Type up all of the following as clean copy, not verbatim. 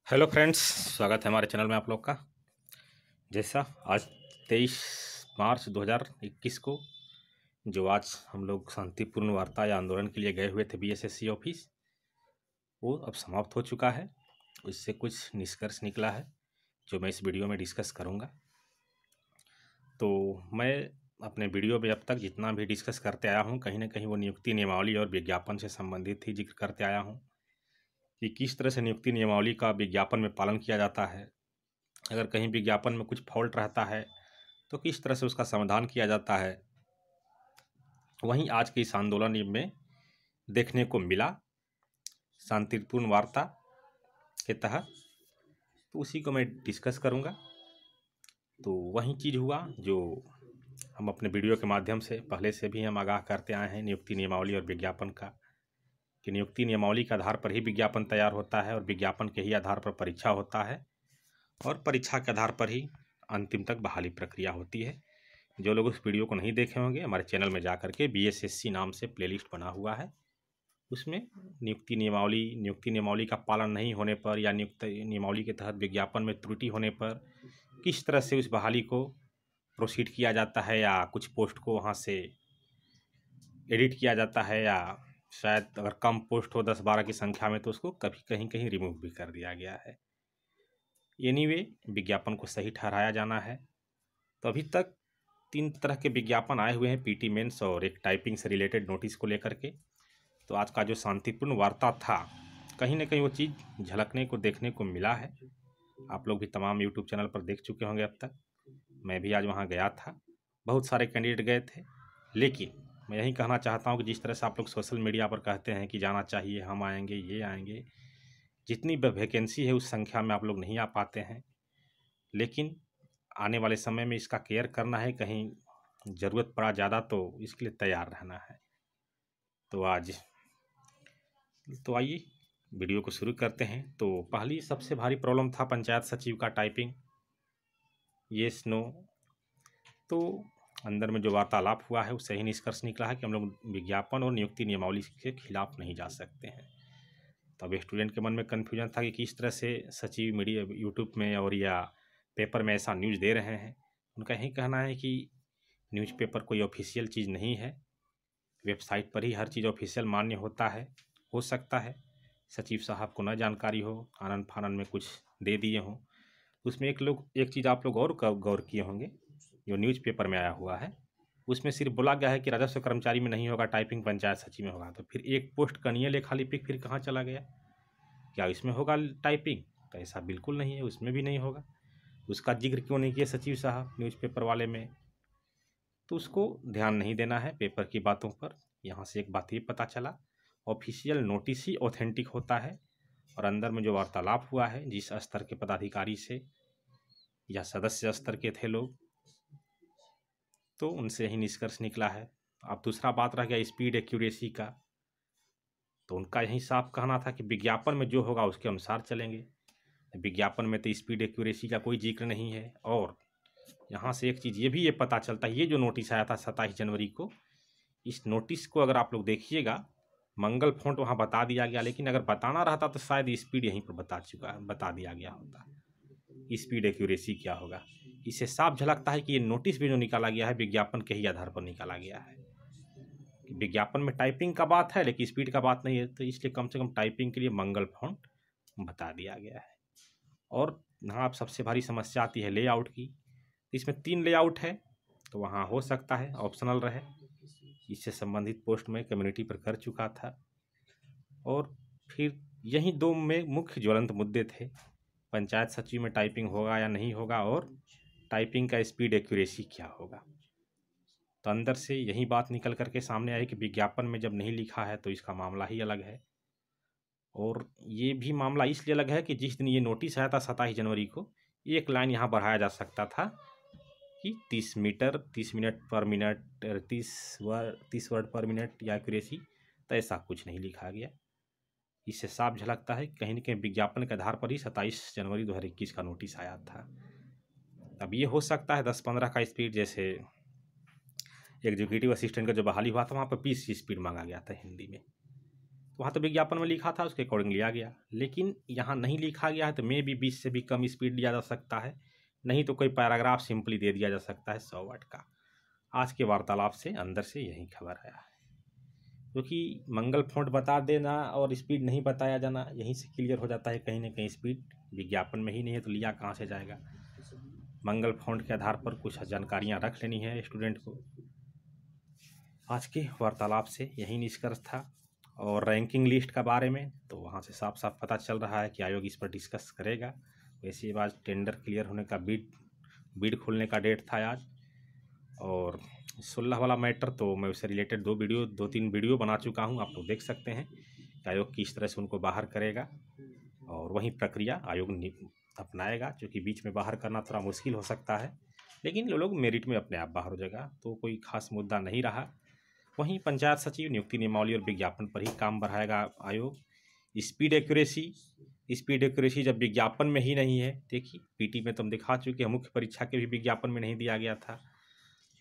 Hello friends, स्वागत है हमारे चैनल में आप लोग का। जैसा आज 23 मार्च 2021 को जो आज हम लोग शांतिपूर्ण वार्ता या आंदोलन के लिए गए हुए थे बीएसएससी ऑफिस, वो अब समाप्त हो चुका है। उससे कुछ निष्कर्ष निकला है जो मैं इस वीडियो में डिस्कस करूँगा। तो मैं अपने वीडियो में अब तक जितना भी डिस्कस करते आया हूँ, कहीं ना कहीं वो नियुक्ति नियमावली और विज्ञापन से संबंधित ही जिक्र करते आया हूँ कि किस तरह से नियुक्ति नियमावली का विज्ञापन में पालन किया जाता है। अगर कहीं विज्ञापन में कुछ फॉल्ट रहता है तो किस तरह से उसका समाधान किया जाता है। वहीं आज के इस आंदोलन में देखने को मिला शांतिपूर्ण वार्ता के तहत, तो उसी को मैं डिस्कस करूंगा। तो वही चीज़ हुआ जो हम अपने वीडियो के माध्यम से पहले से भी हम आगाह करते आए हैं, नियुक्ति नियमावली और विज्ञापन का, कि नियुक्ति नियमावली के आधार पर ही विज्ञापन तैयार होता है और विज्ञापन के ही आधार पर परीक्षा होता है और परीक्षा के आधार पर ही अंतिम तक बहाली प्रक्रिया होती है। जो लोग उस वीडियो को नहीं देखे होंगे, हमारे चैनल में जा करके बीएसएससी नाम से प्लेलिस्ट बना हुआ है, उसमें नियुक्ति नियमावली का पालन नहीं होने पर या नियुक्ति नियमावली के तहत विज्ञापन में त्रुटि होने पर किस तरह से उस बहाली को प्रोसीड किया जाता है, या कुछ पोस्ट को वहाँ से एडिट किया जाता है, या शायद अगर कम पोस्ट हो 10-12 की संख्या में तो उसको कभी कहीं कहीं रिमूव भी कर दिया गया है। एनीवे, विज्ञापन को सही ठहराया जाना है। तो अभी तक 3 तरह के विज्ञापन आए हुए हैं, पीटी मेंस और एक टाइपिंग से रिलेटेड नोटिस को लेकर के। तो आज का जो शांतिपूर्ण वार्ता था, कहीं ना कहीं वो चीज़ झलकने को देखने को मिला है। आप लोग भी तमाम यूट्यूब चैनल पर देख चुके होंगे अब तक। मैं भी आज वहाँ गया था, बहुत सारे कैंडिडेट गए थे, लेकिन मैं यही कहना चाहता हूँ कि जिस तरह से आप लोग सोशल मीडिया पर कहते हैं कि जाना चाहिए, हम आएंगे, ये आएंगे, जितनी वैकेंसी है उस संख्या में आप लोग नहीं आ पाते हैं। लेकिन आने वाले समय में इसका केयर करना है, कहीं ज़रूरत पड़ा ज़्यादा तो इसके लिए तैयार रहना है। तो आइए वीडियो को शुरू करते हैं। तो पहली सबसे भारी प्रॉब्लम था पंचायत सचिव का टाइपिंग, येस नो। तो अंदर में जो वार्तालाप हुआ है उससे ही निष्कर्ष निकला है कि हम लोग विज्ञापन और नियुक्ति नियमावली के खिलाफ नहीं जा सकते हैं। तब स्टूडेंट के मन में कन्फ्यूजन था कि किस तरह से सचिव मीडिया यूट्यूब में और या पेपर में ऐसा न्यूज़ दे रहे हैं। उनका यही कहना है कि न्यूज़पेपर कोई ऑफिशियल चीज़ नहीं है, वेबसाइट पर ही हर चीज़ ऑफिशियल मान्य होता है। हो सकता है सचिव साहब को न जानकारी हो, आनन फानन में कुछ दे दिए हों। उसमें एक चीज़ आप लोग और गौर किए होंगे, जो न्यूज़पेपर में आया हुआ है उसमें सिर्फ बोला गया है कि राजस्व कर्मचारी में नहीं होगा, टाइपिंग पंचायत सचिव में होगा। तो फिर एक पोस्ट कनीय लेखा लिपिक फिर कहाँ चला गया? क्या इसमें होगा टाइपिंग? तो ऐसा बिल्कुल नहीं है, उसमें भी नहीं होगा। उसका जिक्र क्यों नहीं किया सचिव साहब न्यूज़पेपर वाले में? तो उसको ध्यान नहीं देना है पेपर की बातों पर। यहाँ से एक बात ये पता चला, ऑफिशियल नोटिस ही ऑथेंटिक होता है। और अंदर में जो वार्तालाप हुआ है जिस स्तर के पदाधिकारी से या सदस्य स्तर के थे लोग, तो उनसे ही निष्कर्ष निकला है। अब दूसरा बात रह गया स्पीड एक्यूरेसी का। तो उनका यही साफ कहना था कि विज्ञापन में जो होगा उसके अनुसार चलेंगे। विज्ञापन में तो स्पीड एक्यूरेसी का कोई जिक्र नहीं है। और यहाँ से एक चीज़ ये पता चलता है, ये जो नोटिस आया था 27 जनवरी को, इस नोटिस को अगर आप लोग देखिएगा, मंगल फॉन्ट वहाँ बता दिया गया, लेकिन अगर बताना रहता तो शायद स्पीड यहीं पर बता दिया गया होता, स्पीड एक्यूरेसी क्या होगा। इससे साफ झलकता है कि ये नोटिस भी जो निकाला गया है विज्ञापन के ही आधार पर निकाला गया है। विज्ञापन में टाइपिंग का बात है लेकिन स्पीड का बात नहीं है, तो इसलिए कम से कम टाइपिंग के लिए मंगल फॉन्ट बता दिया गया है। और यहाँ अब सबसे भारी समस्या आती है लेआउट की। इसमें 3 लेआउट है, तो वहाँ हो सकता है ऑप्शनल रहे। इससे संबंधित पोस्ट में कम्युनिटी पर कर चुका था। और फिर यही 2 में मुख्य ज्वलंत मुद्दे थे, पंचायत सचिव में टाइपिंग होगा या नहीं होगा, और टाइपिंग का स्पीड एक्यूरेसी क्या होगा। तो अंदर से यही बात निकल करके सामने आई कि विज्ञापन में जब नहीं लिखा है तो इसका मामला ही अलग है। और ये भी मामला इसलिए अलग है कि जिस दिन ये नोटिस आया था 27 जनवरी को, एक लाइन यहाँ बढ़ाया जा सकता था कि 30 मिनट पर मिनट, 30 वर्ड पर मिनट या एक्यूरेसी, तो ऐसा कुछ नहीं लिखा गया। इससे साफ झलकता है कहीं न कहीं विज्ञापन के आधार पर ही 27 जनवरी 2021 का नोटिस आया था। अब ये हो सकता है 10-15 का स्पीड, जैसे एग्जीक्यूटिव असिस्टेंट का जो बहाली हुआ था वहाँ पर 20 की स्पीड मांगा गया था हिंदी में, तो वहाँ तो विज्ञापन में लिखा था, उसके अकॉर्डिंग लिया गया। लेकिन यहाँ नहीं लिखा गया है तो मे भी 20 से भी कम स्पीड लिया जा सकता है, नहीं तो कोई पैराग्राफ सिंपली दे दिया जा सकता है 100 वाट का। आज के वार्तालाप से अंदर से यही खबर आया है, क्योंकि मंगल फ़ॉन्ट बता देना और स्पीड नहीं बताया जाना, यहीं से क्लियर हो जाता है कहीं ना कहीं स्पीड विज्ञापन में ही नहीं है तो लिया कहाँ से जाएगा। मंगल फ़ॉन्ट के आधार पर कुछ जानकारियाँ रख लेनी है स्टूडेंट को। आज के वार्तालाप से यही निष्कर्ष था। और रैंकिंग लिस्ट का बारे में तो वहाँ से साफ साफ पता चल रहा है कि आयोग इस पर डिस्कस करेगा। वैसे आज टेंडर क्लियर होने का बिड खोलने का डेट था आज। और 16 वाला मैटर तो मैं उससे रिलेटेड 2-3 वीडियो बना चुका हूँ, आप लोग देख सकते हैं कि आयोग किस तरह से उनको बाहर करेगा और वही प्रक्रिया आयोग अपनाएगा। क्योंकि बीच में बाहर करना थोड़ा मुश्किल हो सकता है, लेकिन लोग मेरिट में अपने आप बाहर हो जाएगा, तो कोई खास मुद्दा नहीं रहा। वहीं पंचायत सचिव नियुक्ति नियमावली और विज्ञापन पर ही काम बढ़ाएगा आयोग। स्पीड एक्यूरेसी जब विज्ञापन में ही नहीं है, देखिए पीटी में तो हम दिखा चुके हैं, मुख्य परीक्षा के भी विज्ञापन में नहीं दिया गया था,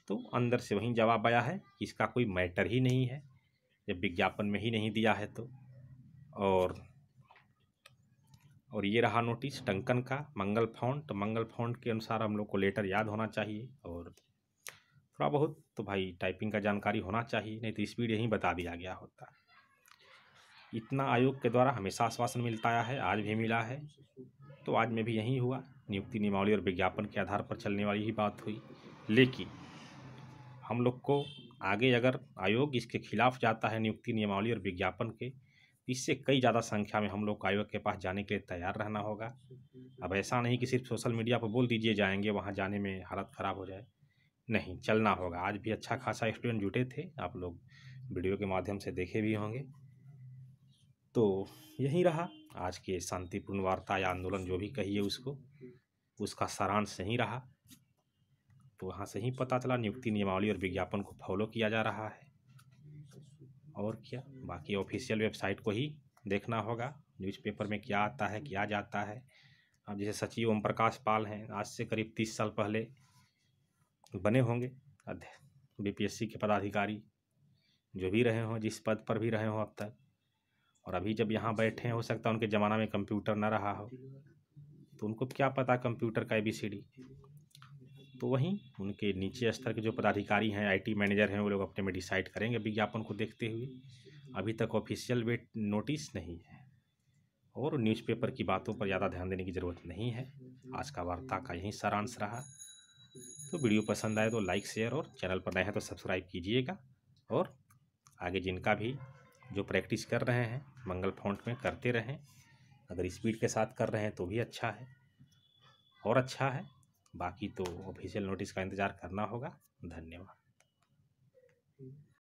तो अंदर से वहीं जवाब आया है कि इसका कोई मैटर ही नहीं है जब विज्ञापन में ही नहीं दिया है तो। और ये रहा नोटिस टंकन का मंगल फ़ॉन्ट के अनुसार हम लोग को लेटर याद होना चाहिए और थोड़ा बहुत तो भाई टाइपिंग का जानकारी होना चाहिए, नहीं तो स्पीड यहीं बता दिया गया होता। इतना आयोग के द्वारा हमेशा आश्वासन मिलता आया है, आज भी मिला है, तो आज में भी यही हुआ। नियुक्ति नियमावली और विज्ञापन के आधार पर चलने वाली ही बात हुई। लेकिन हम लोग को आगे अगर आयोग इसके खिलाफ जाता है नियुक्ति नियमावली और विज्ञापन के, इससे कई ज़्यादा संख्या में हम लोग को आयोग के पास जाने के लिए तैयार रहना होगा। अब ऐसा नहीं कि सिर्फ सोशल मीडिया पर बोल दीजिए जाएंगे, वहाँ जाने में हालत ख़राब हो जाए, नहीं, चलना होगा। आज भी अच्छा खासा स्टूडेंट जुटे थे, आप लोग वीडियो के माध्यम से देखे भी होंगे। तो यही रहा आज के शांतिपूर्ण वार्ता या आंदोलन जो भी कहिए उसका सारांश यही रहा। तो वहाँ से ही पता चला नियुक्ति नियमावली और विज्ञापन को फॉलो किया जा रहा है। और क्या, बाकी ऑफिशियल वेबसाइट को ही देखना होगा, न्यूज़पेपर में क्या आता है क्या जाता है। अब जैसे सचिव ओम प्रकाश पाल हैं, आज से करीब 30 साल पहले बने होंगे बीपीएससी के पदाधिकारी, जो भी रहे हों, जिस पद पर भी रहे हों अब तक, और अभी जब यहाँ बैठे हैं हो सकता है उनके ज़माना में कंप्यूटर ना रहा हो, तो उनको क्या पता कंप्यूटर का ABCD। तो वहीं उनके नीचे स्तर के जो पदाधिकारी हैं, IT मैनेजर हैं, वो लोग अपने में डिसाइड करेंगे विज्ञापन को देखते हुए। अभी तक ऑफिशियल नोटिस नहीं है और न्यूज़पेपर की बातों पर ज़्यादा ध्यान देने की ज़रूरत नहीं है। आज का वार्ता का यही सारांश रहा। तो वीडियो पसंद आए तो लाइक शेयर और चैनल पर नए हैं तो सब्सक्राइब कीजिएगा। और आगे जिनका भी जो प्रैक्टिस कर रहे हैं मंगल फ़ॉन्ट में करते रहें, अगर स्पीड के साथ कर रहे हैं तो भी अच्छा है और अच्छा है। बाकी तो ऑफिशियल नोटिस का इंतज़ार करना होगा। धन्यवाद।